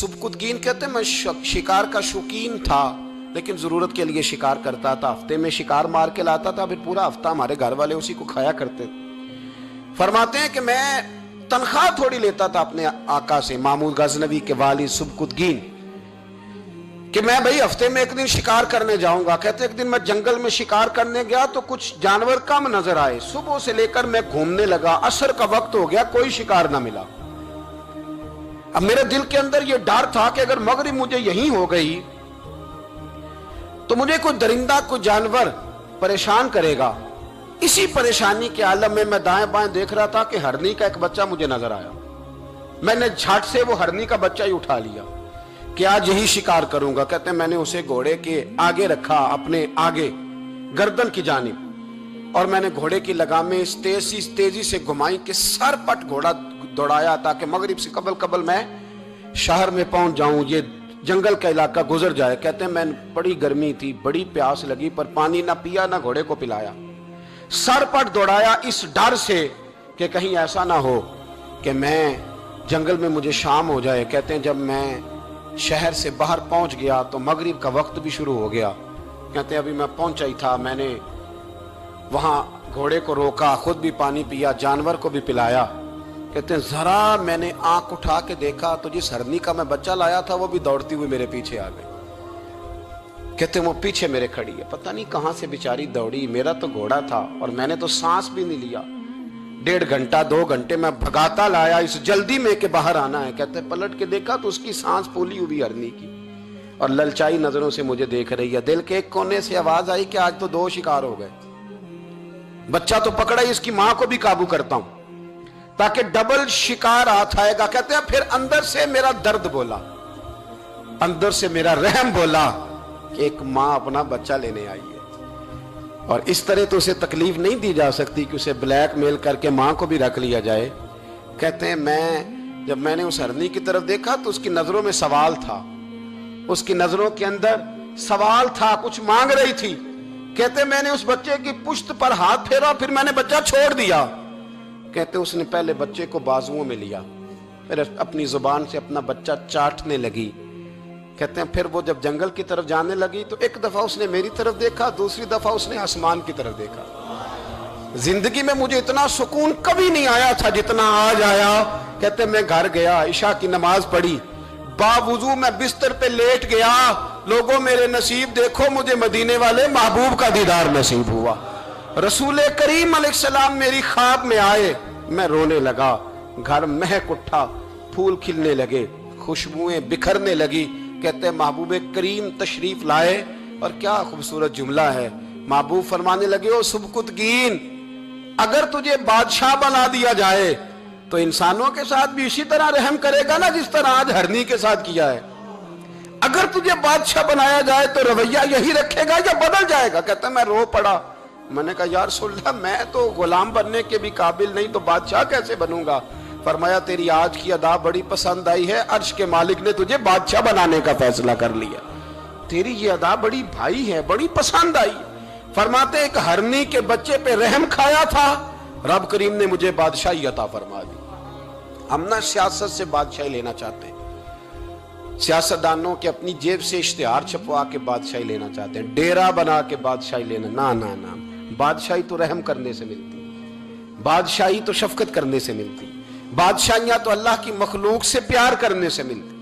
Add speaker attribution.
Speaker 1: सुबकुतगीन कहते हैं मैं शिकार का शौकीन था, लेकिन जरूरत के लिए शिकार करता था। हफ्ते में शिकार मार के लाता था, फिर पूरा हफ्ता हमारे घर वाले उसी को खाया करते थे। फरमाते हैं कि मैं तनख्वाह थोड़ी लेता था अपने आका से, महमूद गजनवी के वालिद सुबकुतगीन, कि मैं भाई हफ्ते में एक दिन शिकार करने जाऊंगा। कहते एक दिन मैं जंगल में शिकार करने गया तो कुछ जानवर कम नजर आए। सुबह से लेकर मैं घूमने लगा, असर का वक्त हो गया, कोई शिकार ना मिला। अब मेरे दिल के अंदर यह डर था कि अगर मगरिब मुझे यहीं हो गई तो मुझे कोई दरिंदा कोई जानवर परेशान करेगा। इसी परेशानी के आलम में मैं दाएं बाएं देख रहा था कि हरनी का एक बच्चा मुझे नजर आया। मैंने झट से वो हरनी का बच्चा ही उठा लिया कि आज यही शिकार करूंगा। कहते हैं मैंने उसे घोड़े के आगे रखा, अपने आगे गर्दन की जानिब, और मैंने घोड़े की लगामें इस तेजी से घुमाई कि सर पट घोड़ा दौड़ाया ताकि मगरिब से कबल मैं शहर में पहुंच जाऊं, ये जंगल का इलाका गुजर जाए। कहते हैं मैं बड़ी गर्मी थी, बड़ी प्यास लगी, पर पानी ना पिया ना घोड़े को पिलाया। सर पट दौड़ाया इस डर से कि कहीं ऐसा ना हो कि मैं जंगल में मुझे शाम हो जाए। कहते हैं जब मैं शहर से बाहर पहुंच गया तो मगरिब का वक्त भी शुरू हो गया। कहते हैं अभी मैं पहुंचा ही था, मैंने वहां घोड़े को रोका, खुद भी पानी पिया, जानवर को भी पिलाया। कहते हैं जरा मैंने आंख उठा के देखा तो जिस हरनी का मैं बच्चा लाया था वो भी दौड़ती हुई मेरे पीछे आ गई। कहते हैं वो पीछे मेरे खड़ी है, पता नहीं कहां से बेचारी दौड़ी। मेरा तो घोड़ा था और मैंने तो सांस भी नहीं लिया। 1.5 घंटा 2 घंटे मैं भगाता लाया इस जल्दी में कि बाहर आना है। कहते हैं पलट के देखा तो उसकी सांस फूली हुई हरनी की और ललचाई नजरों से मुझे देख रही है। दिल के एक कोने से आवाज आई कि आज तो 2 शिकार हो गए। बच्चा तो पकड़ा ही, इसकी मां को भी काबू करता हूं ताकि डबल शिकार हाथ आएगा। कहते हैं फिर अंदर से मेरा दर्द बोला, अंदर से मेरा रहम बोला कि एक मां अपना बच्चा लेने आई है और इस तरह तो उसे तकलीफ नहीं दी जा सकती कि उसे ब्लैकमेल करके मां को भी रख लिया जाए। कहते हैं जब मैंने उस हरनी की तरफ देखा तो उसकी नजरों में सवाल था, उसकी नजरों के अंदर सवाल था, कुछ मांग रही थी। कहते मैंने उस बच्चे की पुश्त पर हाथ फेरा, फिर मैंने बच्चा छोड़ दिया। कहते उसने पहले बच्चे को बाजुओं में लिया, फिर अपनी जुबान से अपना बच्चा चाटने लगी। कहते हैं फिर वो जब जंगल की तरफ जाने लगी तो एक दफा उसने मेरी तरफ देखा, दूसरी दफा उसने आसमान की तरफ देखा। जिंदगी में मुझे इतना सुकून कभी नहीं आया था जितना आज आया। कहते मैं घर गया, इशा की नमाज पढ़ी, बावुजू मैं बिस्तर पे लेट गया। लोगों मेरे नसीब देखो, मुझे मदीने वाले महबूब का दीदार नसीब हुआ। रसूल करीम अलैहिस्सलाम मेरी ख्वाब में आए, मैं रोने लगा। घर महक उठा, फूल खिलने लगे, खुशबुएं बिखरने लगी। कहते हैं महबूब करीम तशरीफ लाए और क्या खूबसूरत जुमला है। महबूब फरमाने लगे ओ सुबकुतगीन, अगर तुझे बादशाह बना दिया जाए तो इंसानों के साथ भी इसी तरह रहम करेगा ना जिस तरह आज हरनी के साथ किया है। अगर तुझे बादशाह बनाया जाए तो रवैया यही रखेगा या बदल जाएगा। कहता मैं रो पड़ा, मैंने कहा यार सुल्ला मैं तो गुलाम बनने के भी काबिल नहीं, तो बादशाह कैसे बनूंगा। फरमाया तेरी आज की अदा बड़ी पसंद आई है, अर्श के मालिक ने तुझे बादशाह बनाने का फैसला कर लिया। तेरी ये अदा बड़ी भाई है, बड़ी पसंद आई। फरमाते एक हरनी के बच्चे पे रहम खाया था, रब करीम ने मुझे बादशाही अता फरमा दी। हम ना सियासत से बादशाही लेना चाहते हैं, सियासतदानों के अपनी जेब से इश्तिहार छपवा के बादशाही लेना चाहते हैं, डेरा बना के बादशाही लेना। ना ना ना, बादशाही तो रहम करने से मिलती, बादशाही तो शफकत करने से मिलती, बादशाहियां तो अल्लाह की मखलूक से प्यार करने से मिलती।